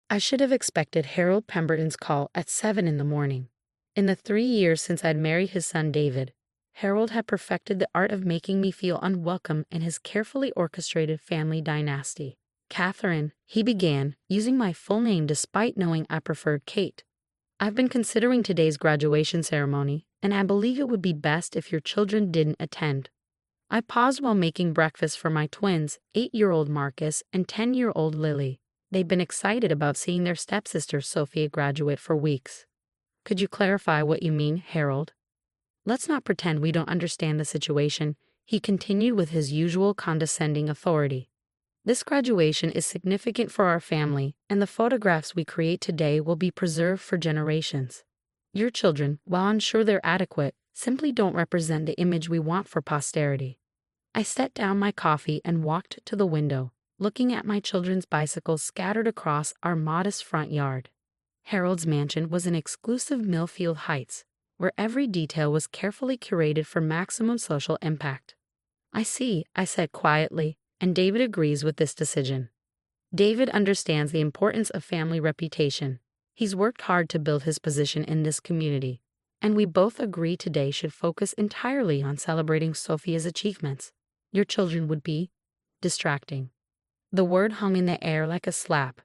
I should have expected Harold Pemberton's call at 7 in the morning. In the 3 years since I'd married his son David, Harold had perfected the art of making me feel unwelcome in his carefully orchestrated family dynasty. Catherine, he began, using my full name despite knowing I preferred Kate. I've been considering today's graduation ceremony, and I believe it would be best if your children didn't attend. I paused while making breakfast for my twins, 8-year-old Marcus and 10-year-old Lily. They'd been excited about seeing their stepsister Sophia graduate for weeks. Could you clarify what you mean, Harold? Let's not pretend we don't understand the situation, he continued with his usual condescending authority. This graduation is significant for our family, and the photographs we create today will be preserved for generations. Your children, while unsure they're adequate, simply don't represent the image we want for posterity. I set down my coffee and walked to the window, looking at my children's bicycles scattered across our modest front yard. Harold's mansion was in exclusive Millfield Heights, where every detail was carefully curated for maximum social impact. I see, I said quietly, and David agrees with this decision. David understands the importance of family reputation. He's worked hard to build his position in this community, and we both agree today should focus entirely on celebrating Sophia's achievements. Your children would be distracting. The word hung in the air like a slap.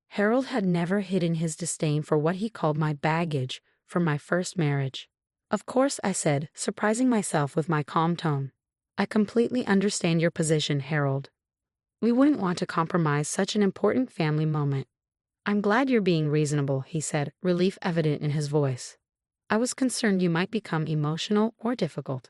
Harold had never hidden his disdain for what he called my baggage from my first marriage. Of course, I said, surprising myself with my calm tone. I completely understand your position, Harold. We wouldn't want to compromise such an important family moment. I'm glad you're being reasonable, he said, relief evident in his voice. I was concerned you might become emotional or difficult.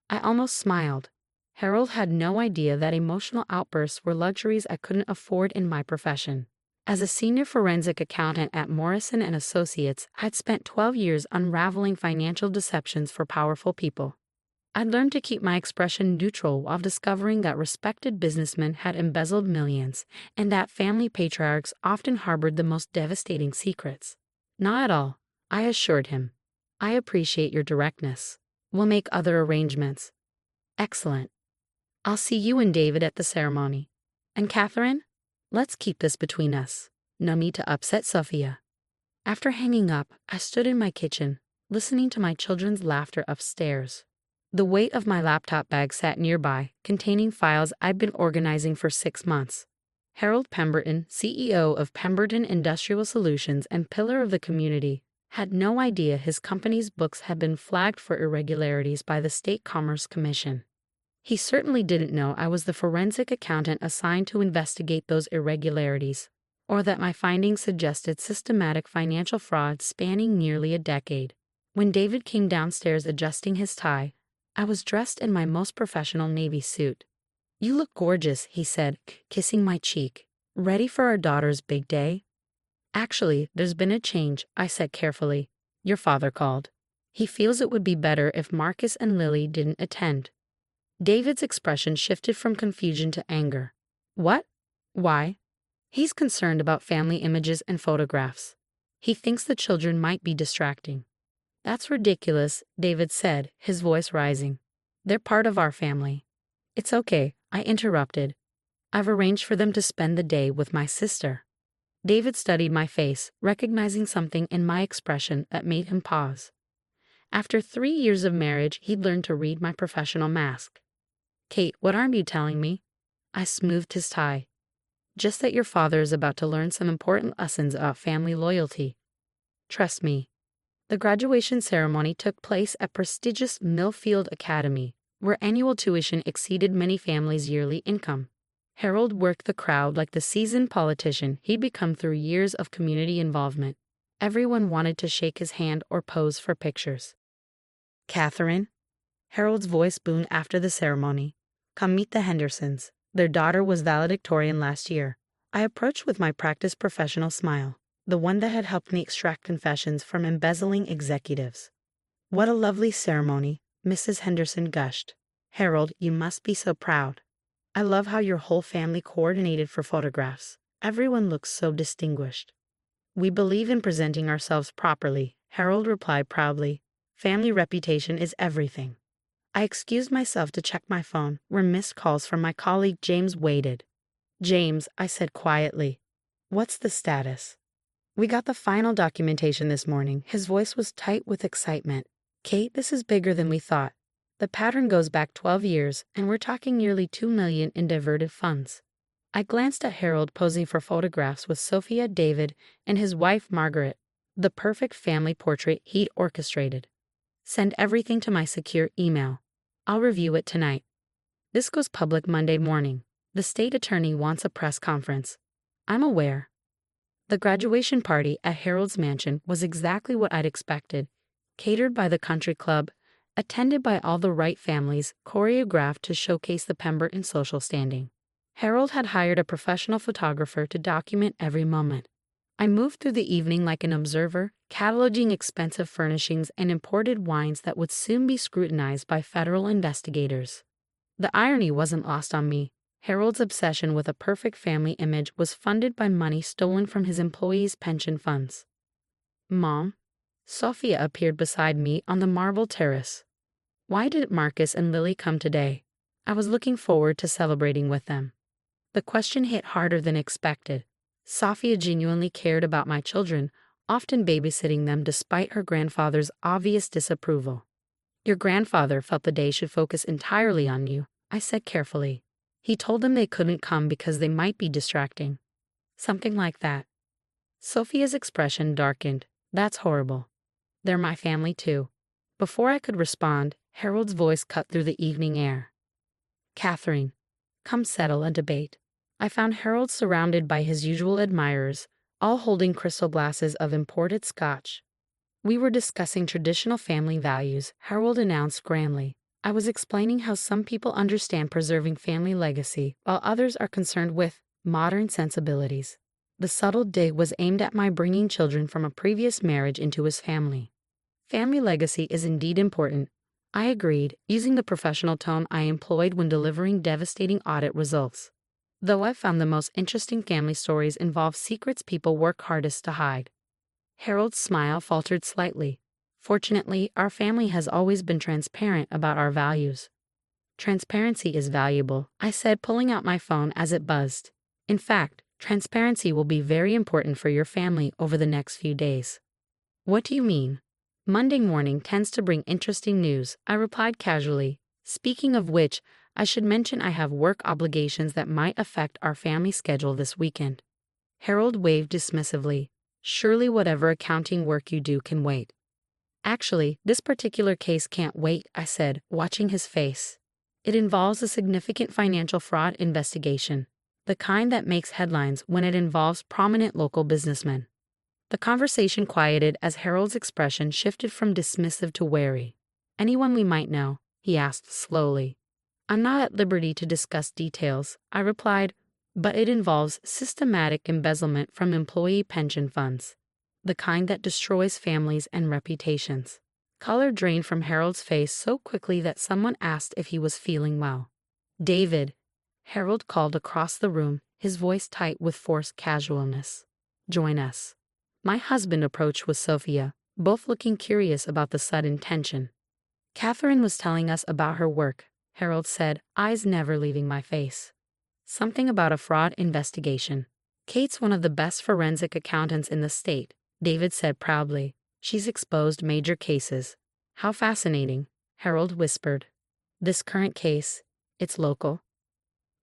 I almost smiled. Harold had no idea that emotional outbursts were luxuries I couldn't afford in my profession. As a senior forensic accountant at Morrison & Associates, I'd spent 12 years unraveling financial deceptions for powerful people. I'd learned to keep my expression neutral while discovering that respected businessmen had embezzled millions and that family patriarchs often harbored the most devastating secrets. Not at all, I assured him. I appreciate your directness. We'll make other arrangements. Excellent. I'll see you and David at the ceremony. And Catherine? Let's keep this between us. No need to upset Sophia. After hanging up, I stood in my kitchen, listening to my children's laughter upstairs. The weight of my laptop bag sat nearby, containing files I'd been organizing for 6 months. Harold Pemberton, CEO of Pemberton Industrial Solutions and pillar of the community, had no idea his company's books had been flagged for irregularities by the State Commerce Commission. He certainly didn't know I was the forensic accountant assigned to investigate those irregularities, or that my findings suggested systematic financial fraud spanning nearly a decade. When David came downstairs adjusting his tie, I was dressed in my most professional navy suit. You look gorgeous, he said, kissing my cheek. Ready for our daughter's big day? Actually, there's been a change, I said carefully. Your father called. He feels it would be better if Marcus and Lily didn't attend. David's expression shifted from confusion to anger. What? Why? He's concerned about family images and photographs. He thinks the children might be distracting. That's ridiculous, David said, his voice rising. They're part of our family. It's okay, I interrupted. I've arranged for them to spend the day with my sister. David studied my face, recognizing something in my expression that made him pause. After 3 years of marriage, he'd learned to read my professional mask. Kate, what aren't you telling me? I smoothed his tie. Just that your father is about to learn some important lessons about family loyalty. Trust me. The graduation ceremony took place at prestigious Millfield Academy, where annual tuition exceeded many families' yearly income. Harold worked the crowd like the seasoned politician he'd become through years of community involvement. Everyone wanted to shake his hand or pose for pictures. Catherine? Harold's voice boomed after the ceremony. Come meet the Hendersons. Their daughter was valedictorian last year. I approached with my practiced professional smile, the one that had helped me extract confessions from embezzling executives. What a lovely ceremony, Mrs. Henderson gushed. Harold, you must be so proud. I love how your whole family coordinated for photographs. Everyone looks so distinguished. We believe in presenting ourselves properly, Harold replied proudly. Family reputation is everything. I excused myself to check my phone, where missed calls from my colleague James waited. James, I said quietly. What's the status? We got the final documentation this morning. His voice was tight with excitement. Kate, this is bigger than we thought. The pattern goes back 12 years, and we're talking nearly $2 million in diverted funds. I glanced at Harold posing for photographs with Sophia, David, and his wife Margaret, the perfect family portrait he'd orchestrated. Send everything to my secure email. I'll review it tonight. This goes public Monday morning. The state attorney wants a press conference. I'm aware. The graduation party at Harold's mansion was exactly what I'd expected, catered by the country club, attended by all the right families, choreographed to showcase the Pemberton social standing. Harold had hired a professional photographer to document every moment. I moved through the evening like an observer, cataloging expensive furnishings and imported wines that would soon be scrutinized by federal investigators. The irony wasn't lost on me. Harold's obsession with a perfect family image was funded by money stolen from his employees' pension funds. Mom? Sophia appeared beside me on the marble terrace. Why did Marcus and Lily come today? I was looking forward to celebrating with them. The question hit harder than expected. Sophia genuinely cared about my children, often babysitting them despite her grandfather's obvious disapproval. Your grandfather felt the day should focus entirely on you, I said carefully. He told them they couldn't come because they might be distracting. Something like that. Sophia's expression darkened. That's horrible. They're my family too. Before I could respond, Harold's voice cut through the evening air. Catherine, come settle a debate. I found Harold surrounded by his usual admirers, all holding crystal glasses of imported scotch. We were discussing traditional family values, Harold announced grandly. I was explaining how some people understand preserving family legacy, while others are concerned with modern sensibilities. The subtle dig was aimed at my bringing children from a previous marriage into his family. Family legacy is indeed important, I agreed, using the professional tone I employed when delivering devastating audit results. Though I found the most interesting family stories involve secrets people work hardest to hide. Harold's smile faltered slightly. Fortunately, our family has always been transparent about our values. Transparency is valuable, I said, pulling out my phone as it buzzed. In fact, transparency will be very important for your family over the next few days. What do you mean? Monday morning tends to bring interesting news, I replied casually. Speaking of which, I should mention I have work obligations that might affect our family schedule this weekend. Harold waved dismissively. Surely whatever accounting work you do can wait. Actually, this particular case can't wait, I said, watching his face. It involves a significant financial fraud investigation, the kind that makes headlines when it involves prominent local businessmen. The conversation quieted as Harold's expression shifted from dismissive to wary. Anyone we might know? He asked slowly. I'm not at liberty to discuss details, I replied, but it involves systematic embezzlement from employee pension funds, the kind that destroys families and reputations. Color drained from Harold's face so quickly that someone asked if he was feeling well. David, Harold called across the room, his voice tight with forced casualness. Join us. My husband approached with Sophia, both looking curious about the sudden tension. Catherine was telling us about her work, Harold said, eyes never leaving my face. Something about a fraud investigation. Kate's one of the best forensic accountants in the state, David said proudly. She's exposed major cases. How fascinating, Harold whispered. This current case, it's local.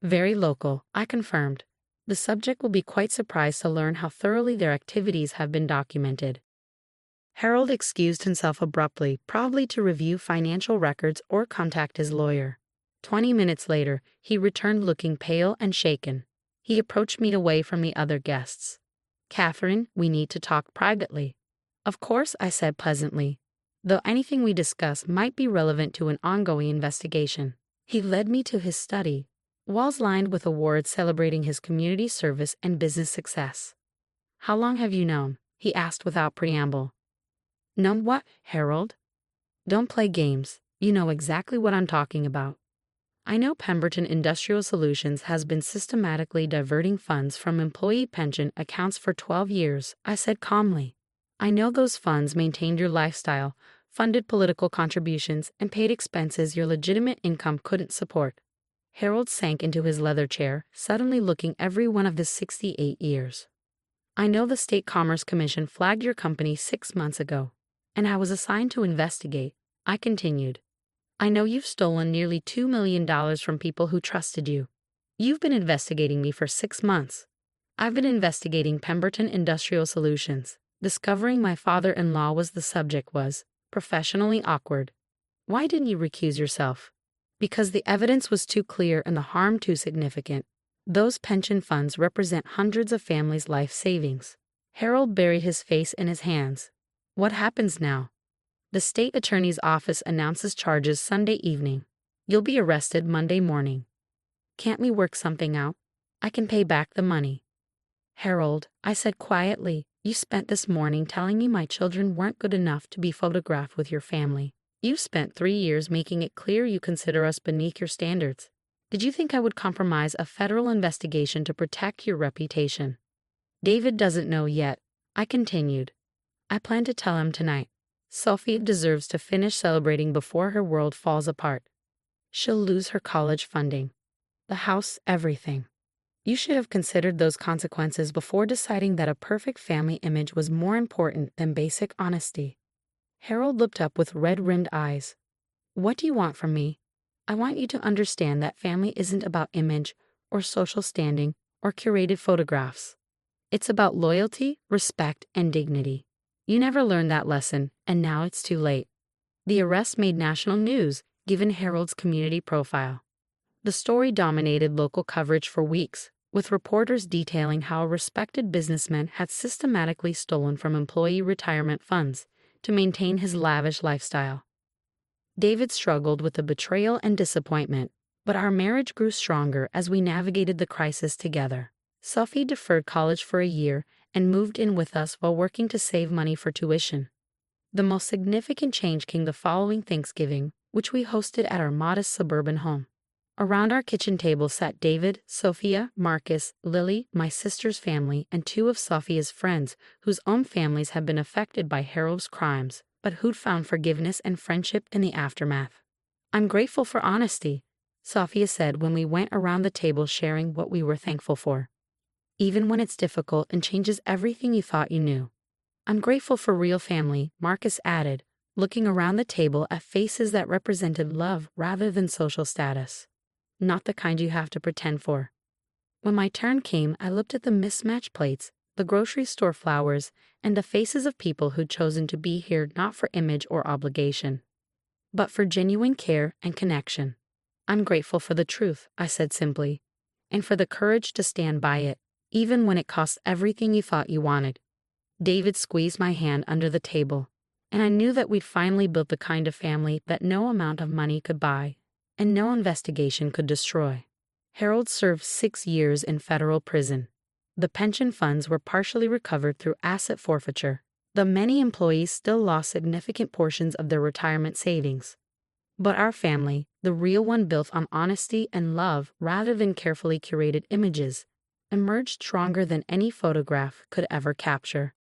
Very local, I confirmed. The subject will be quite surprised to learn how thoroughly their activities have been documented. Harold excused himself abruptly, probably to review financial records or contact his lawyer. 20 minutes later, he returned looking pale and shaken. He approached me away from the other guests. Catherine, we need to talk privately. Of course, I said pleasantly, though anything we discuss might be relevant to an ongoing investigation. He led me to his study, walls lined with awards celebrating his community service and business success. How long have you known? He asked without preamble. Known what, Harold? Don't play games. You know exactly what I'm talking about. I know Pemberton Industrial Solutions has been systematically diverting funds from employee pension accounts for 12 years, I said calmly. I know those funds maintained your lifestyle, funded political contributions, and paid expenses your legitimate income couldn't support. Harold sank into his leather chair, suddenly looking every one of his 68 years. I know the State Commerce Commission flagged your company 6 months ago, and I was assigned to investigate. I continued. I know you've stolen nearly $2 million from people who trusted you. You've been investigating me for 6 months. I've been investigating Pemberton Industrial Solutions. Discovering my father-in-law was the subject was professionally awkward. Why didn't you recuse yourself? Because the evidence was too clear and the harm too significant. Those pension funds represent hundreds of families' life savings. Harold buried his face in his hands. What happens now? The state attorney's office announces charges Sunday evening. You'll be arrested Monday morning. Can't we work something out? I can pay back the money. Harold, I said quietly, you spent this morning telling me my children weren't good enough to be photographed with your family. You spent 3 years making it clear you consider us beneath your standards. Did you think I would compromise a federal investigation to protect your reputation? David doesn't know yet. I continued. I plan to tell him tonight. Sophia deserves to finish celebrating before her world falls apart. She'll lose her college funding. The house, everything. You should have considered those consequences before deciding that a perfect family image was more important than basic honesty. Harold looked up with red-rimmed eyes. What do you want from me? I want you to understand that family isn't about image or social standing or curated photographs. It's about loyalty, respect, and dignity. You never learned that lesson, and now it's too late. The arrest made national news, given Harold's community profile. The story dominated local coverage for weeks, with reporters detailing how a respected businessman had systematically stolen from employee retirement funds to maintain his lavish lifestyle. David struggled with the betrayal and disappointment, but our marriage grew stronger as we navigated the crisis together. Sophie deferred college for a year and moved in with us while working to save money for tuition. The most significant change came the following Thanksgiving, which we hosted at our modest suburban home. Around our kitchen table sat David, Sophia, Marcus, Lily, my sister's family, and 2 of Sophia's friends whose own families had been affected by Harold's crimes, but who'd found forgiveness and friendship in the aftermath. I'm grateful for honesty, Sophia said when we went around the table sharing what we were thankful for. Even when it's difficult and changes everything you thought you knew. I'm grateful for real family, Marcus added, looking around the table at faces that represented love rather than social status. Not the kind you have to pretend for. When my turn came, I looked at the mismatched plates, the grocery store flowers, and the faces of people who'd chosen to be here not for image or obligation, but for genuine care and connection. I'm grateful for the truth, I said simply, and for the courage to stand by it, even when it costs everything you thought you wanted. David squeezed my hand under the table, and I knew that we'd finally built the kind of family that no amount of money could buy, and no investigation could destroy. Harold served 6 years in federal prison. The pension funds were partially recovered through asset forfeiture, though many employees still lost significant portions of their retirement savings. But our family, the real one built on honesty and love rather than carefully curated images, emerged stronger than any photograph could ever capture.